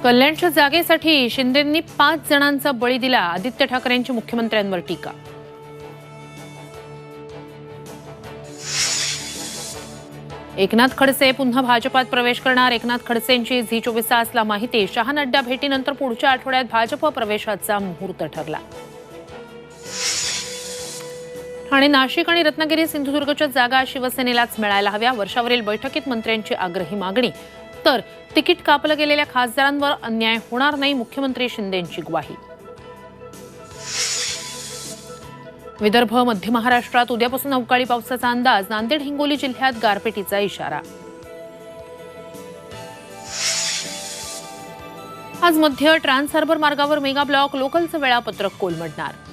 कल्याणच्या जागेसाठी शिंदेंनी 5 जणांचा बळी दिला, आदित्य ठाकरेंची मुख्यमंत्र्यांवर टीका. एकनाथ खडसे पुन्हा भाजपात प्रवेश करणार. एकनाथ खडसेंची झी 24 तासला माहिती. शहा-नड्डा भेटीनंतर पुढच्या आठवड्यात भाजप प्रवेशाचा मुहूर्त ठरला. ठाणे, नाशिक आणि रत्नागिरी सिंधुदुर्गच्या जागा शिवसेनेलाच मिळायला हव्या. वर्षावरील बैठकीत मंत्र्यांची आग्रही मागणी. तर तिकीट कापलं गेलेल्या खासदारांवर अन्याय होणार नाही, मुख्यमंत्री शिंदेंची ग्वाही. विदर्भ, मध्य महाराष्ट्रात उद्यापासून अवकाळी पावसाचा अंदाज. नांदेड, हिंगोली जिल्ह्यात गारपिटीचा इशारा. आज मध्य ट्रान्स हार्बर मार्गावर मेगा ब्लॉक. लोकलचं वेळापत्रक कोलमडणार.